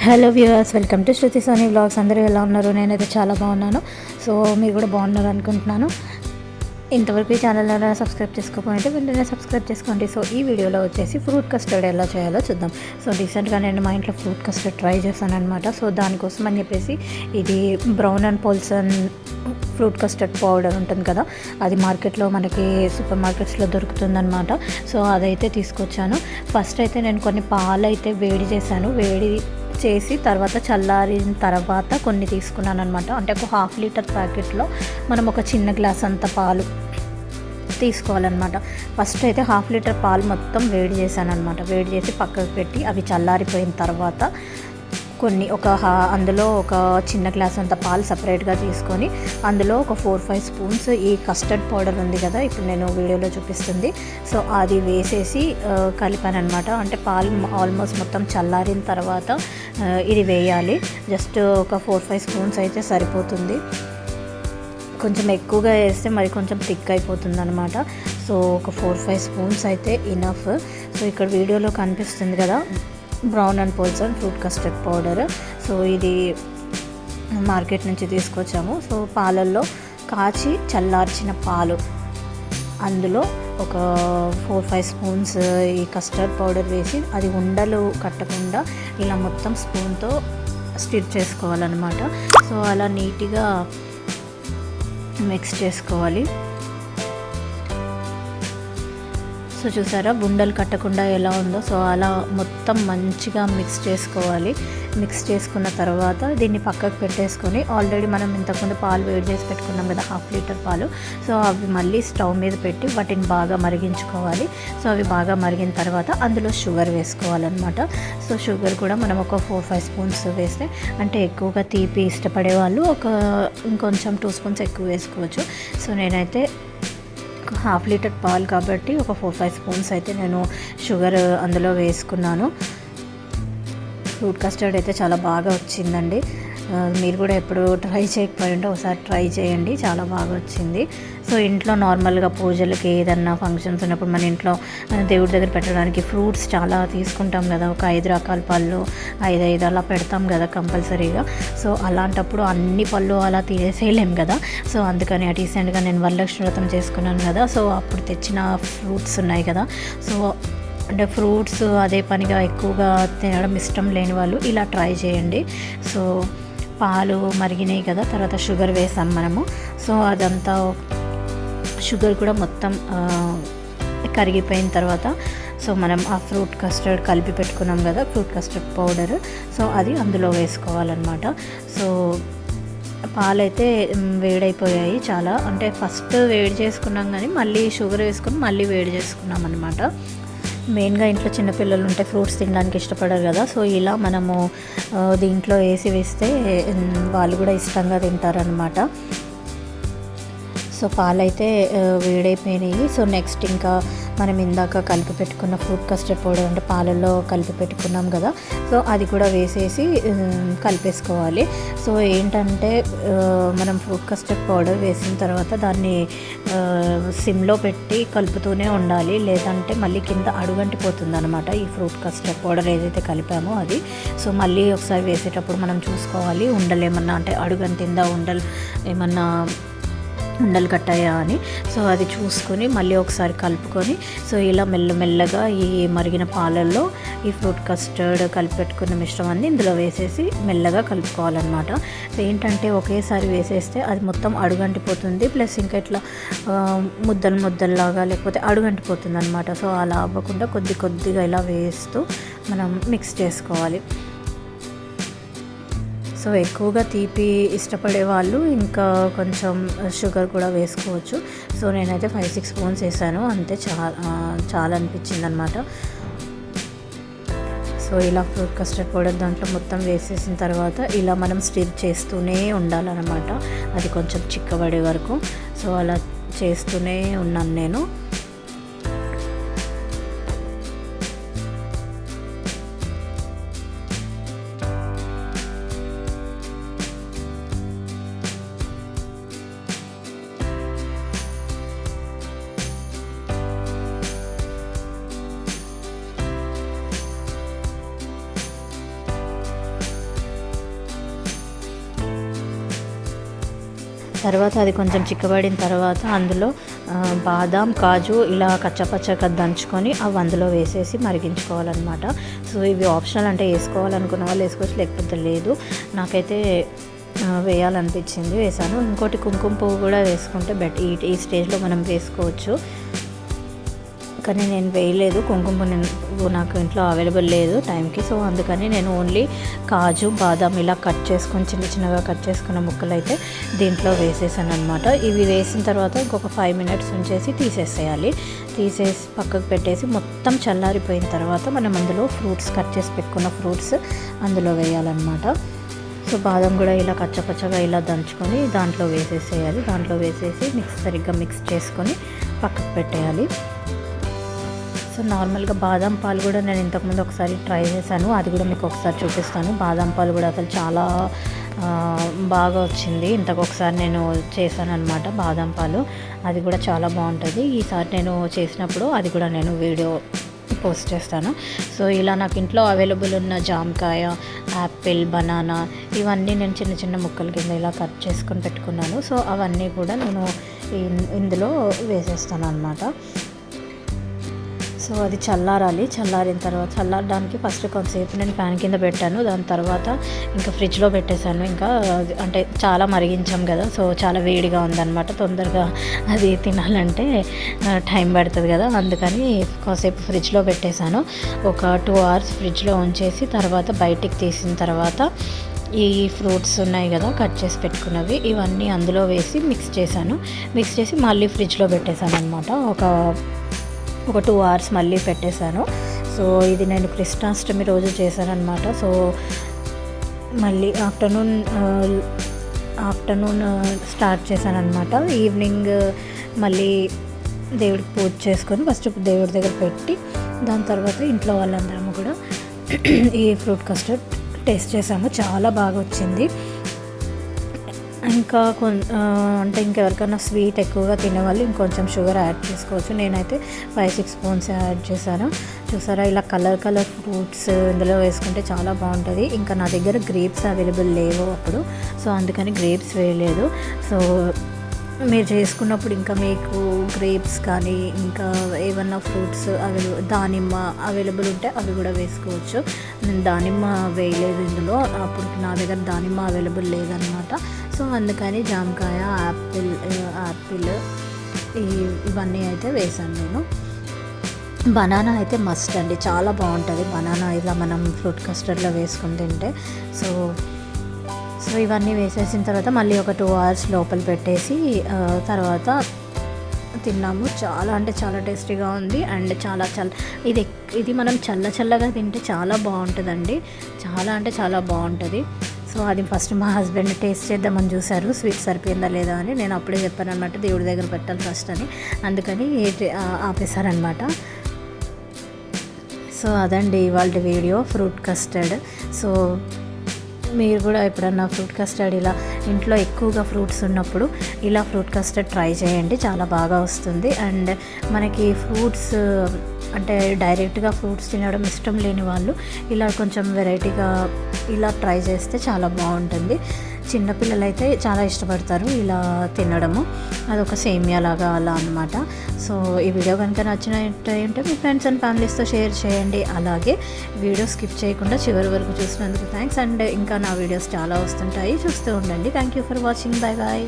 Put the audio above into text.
Hello viewers, welcome to Shruti Soni vlogs. అందరూ ఎలా ఉన్నారు? నేనైతే చాలా బాగున్నాను. సో మీరు కూడా బాగున్నారు అనుకుంటున్నాను. ఇంతవరకు ఈ ఛానల్ ఎవరైనా సబ్స్క్రైబ్ చేసుకోకపోతే వెంటనే సబ్స్క్రైబ్ చేసుకోండి. సో ఈ వీడియోలో వచ్చేసి ఫ్రూట్ కస్టర్డ్ ఎలా చేయాలో చూద్దాం. సో రీసెంట్గా నేను మా ఇంట్లో ఫ్రూట్ కస్టర్డ్ ట్రై చేశాను అనమాట. సో దానికోసం అని చెప్పేసి ఇది Brown and Polson fruit custard powder ఉంటుంది కదా, అది మార్కెట్లో మనకి సూపర్ మార్కెట్స్లో దొరుకుతుందనమాట. సో అదైతే తీసుకొచ్చాను. ఫస్ట్ అయితే నేను కొన్ని పాలు అయితే వేడి చేశాను. వేడి చేసి తర్వాత చల్లారిన తర్వాత కొన్ని తీసుకున్నాను అనమాట. అంటే ఒక ½ లీటర్ ప్యాకెట్లో మనం ఒక చిన్న గ్లాస్ అంత పాలు తీసుకోవాలన్నమాట. ఫస్ట్ అయితే ½ లీటర్ పాలు మొత్తం వేడి చేశాను అనమాట. వేడి చేసి పక్కకు పెట్టి అవి చల్లారిపోయిన తర్వాత కొన్ని అందులో ఒక చిన్న గ్లాస్ అంత పాలు సపరేట్గా తీసుకొని అందులో ఒక 4-5 స్పూన్స్ ఈ కస్టర్డ్ పౌడర్ ఉంది కదా, ఇప్పుడు నేను వీడియోలో చూపిస్తుంది. సో అది వేసేసి కలిపాను అనమాట. అంటే పాలు ఆల్మోస్ట్ మొత్తం చల్లారిన తర్వాత ఇది వేయాలి. జస్ట్ ఒక 4-5 స్పూన్స్ అయితే సరిపోతుంది. కొంచెం ఎక్కువగా వేస్తే మరి కొంచెం థిక్ అయిపోతుంది అనమాట. సో ఒక 4-5 స్పూన్స్ అయితే ఇనఫ్. సో ఇక్కడ వీడియోలో కనిపిస్తుంది కదా, brown and Polson fruit custard powder. So ఇది మార్కెట్ నుంచి తీసుకొచ్చాము. సో పాలల్లో కాచి చల్లార్చిన పాలు, అందులో ఒక 4-5 స్పూన్స్ ఈ కస్టర్డ్ పౌడర్ వేసి అది ఉండలు కట్టకుండా ఇలా మొత్తం స్పూన్తో స్టిర్ చేసుకోవాలన్నమాట. సో అలా నీట్గా మిక్స్ చేసుకోవాలి. సో చూసారా ఉండలు కట్టకుండా ఎలా ఉందో. సో అలా మొత్తం మంచిగా మిక్స్ చేసుకోవాలి. మిక్స్ చేసుకున్న తర్వాత దీన్ని పక్కకు పెట్టేసుకొని, ఆల్రెడీ మనం ఇంతకుముందు పాలు వేడి చేసి పెట్టుకున్నాం కదా, ½ లీటర్ పాలు. సో అవి మళ్ళీ స్టవ్ మీద పెట్టి వాటిని బాగా మరిగించుకోవాలి. సో అవి బాగా మరిగిన తర్వాత అందులో షుగర్ వేసుకోవాలన్నమాట. సో షుగర్ కూడా మనం ఒక 4-5 స్పూన్స్ వేస్తే, అంటే ఎక్కువగా తీపి ఇష్టపడే వాళ్ళు ఇంకొంచెం 2 స్పూన్స్ ఎక్కువ వేసుకోవచ్చు. సో నేనైతే ½ లీటర్ పాలు కాబట్టి ఒక 4-5 స్పూన్స్ అయితే నేను షుగర్ అందులో వేసుకున్నాను. ఫ్రూట్ కస్టర్డ్ అయితే చాలా బాగా వచ్చిందండి. మీరు కూడా ఎప్పుడు ట్రై చేయకపోయి ఉంటే ఒకసారి ట్రై చేయండి, చాలా బాగా వచ్చింది. సో ఇంట్లో నార్మల్గా పూజలకి ఏదన్నా ఫంక్షన్స్ ఉన్నప్పుడు మన ఇంట్లో దేవుడి దగ్గర పెట్టడానికి ఫ్రూట్స్ చాలా తీసుకుంటాం కదా, ఒక 5 రకాల పళ్ళు 5 అలా పెడతాం కదా కంపల్సరీగా. సో అలాంటప్పుడు అన్ని పళ్ళు అలా తీసేయలేం కదా. సో అందుకని రీసెంట్గా నేను వరలక్ష్మి వ్రతం చేసుకున్నాను కదా, సో అప్పుడు తెచ్చిన ఫ్రూట్స్ ఉన్నాయి కదా. సో అంటే ఫ్రూట్స్ అదే పనిగా ఎక్కువగా తినడం ఇష్టం లేని వాళ్ళు ఇలా ట్రై చేయండి. సో పాలు మరిగినాయి కదా, తర్వాత షుగర్ వేసాం మనము. సో అదంతా షుగర్ కూడా మొత్తం కరిగిపోయిన తర్వాత సో మనం ఆ ఫ్రూట్ కస్టర్డ్ కలిపి పెట్టుకున్నాం కదా, ఫ్రూట్ కస్టర్డ్ పౌడర్, సో అది అందులో వేసుకోవాలన్నమాట. సో పాలైతే వేడైపోయాయి చాలా. అంటే ఫస్ట్ వేడి చేసుకున్నాం కానీ మళ్ళీ షుగర్ వేసుకొని మళ్ళీ వేడి చేసుకున్నాం అనమాట. మెయిన్గా ఇంట్లో చిన్నపిల్లలు ఉంటే ఫ్రూట్స్ తినడానికి ఇష్టపడరు కదా. సో ఇలా మనము దీంట్లో వేస్తే వాళ్ళు కూడా ఇష్టంగా తింటారనమాట. సో పాలైతే వేడైపోయినాయి. సో నెక్స్ట్ ఇంకా మనం ఇందాక కలిపి పెట్టుకున్న ఫ్రూట్ కస్టర్డ్ పౌడర్, అంటే పాలల్లో కలిపి పెట్టుకున్నాం కదా, సో అది కూడా వేసేసి కలిపేసుకోవాలి. సో ఏంటంటే మనం ఫ్రూట్ కస్టర్డ్ పౌడర్ వేసిన తర్వాత దాన్ని సిమ్లో పెట్టి కలుపుతూనే ఉండాలి, లేదంటే మళ్ళీ కింద అడుగంటిపోతుంది అనమాట ఈ ఫ్రూట్ కస్టర్డ్ పౌడర్ ఏదైతే కలిపామో అది. సో మళ్ళీ ఒకసారి వేసేటప్పుడు మనం చూసుకోవాలి ఉండలు ఏమన్నా, అంటే అడుగంటిందా, ఏమన్నా ఉండలు కట్టాయా అని. సో అది చూసుకొని మళ్ళీ ఒకసారి కలుపుకొని, సో ఇలా మెల్లమెల్లగా ఈ మరిగిన పాలల్లో ఈ ఫ్రూట్ కస్టర్డ్ కలిపి పెట్టుకున్న మిశ్రమాన్ని ఇందులో వేసేసి మెల్లగా కలుపుకోవాలన్నమాట. ఏంటంటే ఒకేసారి వేసేస్తే అది మొత్తం అడుగంటిపోతుంది, ప్లస్ ఇంకా ఇట్లా ముద్దల్లాగా లేకపోతే అడుగంటిపోతుంది అనమాట. సో అలా అవ్వకుండా కొద్దిగా ఇలా వేస్తూ మనం మిక్స్ చేసుకోవాలి. సో ఎక్కువగా తీపి ఇష్టపడే వాళ్ళు ఇంకా కొంచెం షుగర్ కూడా వేసుకోవచ్చు. సో నేనైతే 5-6 స్పూన్స్ వేసాను అంతే, చాలా అనిపించింది అనమాట. సో ఇలా ఫ్రూట్ కస్టర్డ్ పౌడర్ దాంట్లో మొత్తం వేసేసిన తర్వాత ఇలా మనం స్టిర్ చేస్తూనే ఉండాలన్నమాట, అది కొంచెం చిక్కబడే వరకు. సో అలా చేస్తూనే ఉన్నాను నేను. తర్వాత అది కొంచెం చిక్కబడిన తర్వాత అందులో బాదాం కాజు ఇలా కచ్చపచ్చగా దంచుకొని అవి అందులో వేసేసి మరిగించుకోవాలన్నమాట. సో ఇవి ఆప్షనల్, అంటే వేసుకోవాలనుకున్న వాళ్ళు వేసుకోవచ్చు, లేకపోతే లేదు. నాకైతే వేయాలనిపించింది, వేసాను. ఇంకోటి కుంకుమ పువ్వు కూడా వేసుకుంటే ఈ స్టేజ్లో మనం వేసుకోవచ్చు, కానీ నేను వేయలేదు. కుంకుమ పువ్వు నాకు ఇంట్లో అవైలబుల్ లేదు టైంకి. సో అందుకని నేను ఓన్లీ కాజు బాదాం ఇలా కట్ చేసుకొని చిన్నగా కట్ చేసుకున్న ముక్కలు అయితే దీంట్లో వేసేసాను అనమాట. ఇవి వేసిన తర్వాత ఇంకొక 5 minutes ఉంచేసి తీసేసేయాలి. తీసేసి పక్కకు పెట్టేసి మొత్తం చల్లారిపోయిన తర్వాత మనం అందులో ఫ్రూట్స్, కట్ చేసి పెట్టుకున్న ఫ్రూట్స్ అందులో వేయాలన్నమాట. సో బాదం కూడా ఇలా కచ్చపచ్చగా ఇలా దంచుకొని దాంట్లో వేసేసేయాలి. దాంట్లో వేసేసి సరిగ్గా మిక్స్ చేసుకొని పక్కకు పెట్టేయాలి. సో నార్మల్గా బాదం పాలు కూడా నేను ఇంతకుముందు ఒకసారి ట్రై చేశాను, అది కూడా మీకు ఒకసారి చూపిస్తాను. బాదం పాలు కూడా అసలు చాలా బాగా వచ్చింది. ఇంతకొకసారి నేను చేశాను అనమాట బాదం పాలు, అది కూడా చాలా బాగుంటుంది. ఈసారి నేను చేసినప్పుడు అది కూడా నేను వీడియో పోస్ట్ చేస్తాను. సో ఇలా నాకు ఇంట్లో అవైలబుల్ ఉన్న జామకాయ, యాపిల్, బనానా ఇవన్నీ నేను చిన్న ముక్కల కింద ఇలా కట్ చేసుకొని పెట్టుకున్నాను. సో అవన్నీ కూడా నేను ఇందులో వేసేస్తాను అనమాట. సో అది చల్లారాలి. చల్లారిన తర్వాత చల్లారడానికి ఫస్ట్ కొంతసేపు నేను ఫ్యాన్ కింద పెట్టాను. దాని తర్వాత ఇంకా ఫ్రిడ్జ్లో పెట్టేశాను. ఇంకా అంటే చాలా మరిగించాం కదా, సో చాలా వేడిగా ఉందన్నమాట. తొందరగా అది తినాలంటే టైం పడుతుంది కదా, అందుకని కొంతసేపు ఫ్రిడ్జ్లో పెట్టేశాను. ఒక 2 hours ఫ్రిడ్జ్లో ఉంచేసి తర్వాత బయటికి తీసిన తర్వాత ఈ ఫ్రూట్స్ ఉన్నాయి కదా కట్ చేసి పెట్టుకున్నవి, ఇవన్నీ అందులో వేసి మిక్స్ చేశాను. మిక్స్ చేసి మళ్ళీ ఫ్రిడ్జ్లో పెట్టేశాను అనమాట. ఒక 2 hours మళ్ళీ పెట్టేశాను. సో ఇది నేను కృష్ణాష్టమి రోజు చేశాను అనమాట. సో మళ్ళీ ఆఫ్టర్నూన్ స్టార్ట్ చేశాను అనమాట. ఈవినింగ్ మళ్ళీ దేవుడికి పూజ చేసుకొని ఫస్ట్ దేవుడి దగ్గర పెట్టి దాని తర్వాత ఇంట్లో వాళ్ళందరము కూడా ఈ ఫ్రూట్ కస్టర్డ్ టేస్ట్ చేసాము. చాలా బాగా వచ్చింది. ఇంకా అంటే ఇంకెవరికైనా స్వీట్ ఎక్కువగా తినేవాళ్ళు ఇంకొంచెం షుగర్ యాడ్ చేసుకోవచ్చు. నేనైతే 5-6 spoons యాడ్ చేశాను. చూసారా, ఇలా కలర్ ఫ్రూట్స్ ఇందులో వేసుకుంటే చాలా బాగుంటుంది. ఇంకా నా దగ్గర గ్రేప్స్ అవైలబుల్ లేవు అప్పుడు, సో అందుకని గ్రేప్స్ వేయలేదు. సో మీరు చేసుకున్నప్పుడు ఇంకా మీకు గ్రేప్స్ కానీ ఇంకా ఏమన్నా ఫ్రూట్స్ దానిమ్మ అవైలబుల్ ఉంటే అవి కూడా వేసుకోవచ్చు. నేను దానిమ్మ వేయలేదు ఇందులో, అప్పుడు నా దగ్గర దానిమ్మ అవైలబుల్ లేదనమాట. సో అందుకని జామకాయ, యాపిల్ ఇవన్నీ అయితే వేసాను నేను. బనానా అయితే మస్ట్ అండి, చాలా బాగుంటుంది బనానా ఇలా మనం ఫ్రూట్ కస్టర్డ్లో వేసుకుని తింటే. సో ఇవన్నీ వేసేసిన తర్వాత మళ్ళీ ఒక 2 hours లోపల పెట్టేసి తర్వాత తిన్నాము. చాలా అంటే చాలా టేస్టీగా ఉంది. అండ్ చాలా ఇది మనం చల్లగా తింటే చాలా బాగుంటుందండి. చాలా అంటే చాలా బాగుంటుంది. సో అది ఫస్ట్ మా హస్బెండ్ టేస్ట్ చేద్దామని చూశారు, స్వీట్ సరిపోయిందా లేదా అని. నేను అప్పుడే చెప్పాను అనమాట, దేవుడి దగ్గర పెట్టాలి ఫస్ట్ అని, అందుకని ఆపేశారనమాట. సో అదండి ఇవాళ వీడియో ఫ్రూట్ కస్టర్డ్. సో మీరు కూడా ఎప్పుడన్నా ఫ్రూట్ కస్టర్డ్ ఇలా ఇంట్లో ఎక్కువగా ఫ్రూట్స్ ఉన్నప్పుడు ఇలా ఫ్రూట్ కస్టర్డ్ ట్రై చేయండి, చాలా బాగా వస్తుంది. అండ్ మనకి ఫ్రూట్స్ అంటే డైరెక్ట్గా ఫ్రూట్స్ తినడం ఇష్టం లేని వాళ్ళు ఇలా కొంచెం వెరైటీగా ఇలా ట్రై చేస్తే చాలా బాగుంటుంది. చిన్నపిల్లలు అయితే చాలా ఇష్టపడతారు ఇలా తినడము, అదొక సేమియా లాగా అలా అనమాట. సో ఈ వీడియో కనుక నచ్చినట్టు మీ ఫ్రెండ్స్ అండ్ ఫ్యామిలీస్తో షేర్ చేయండి. అలాగే వీడియో స్కిప్ చేయకుండా చివరి వరకు చూసినందుకు థ్యాంక్స్. అండ్ ఇంకా నా వీడియోస్ చాలా వస్తుంటాయి, చూస్తూ ఉండండి. Thank you for watching. Bye bye.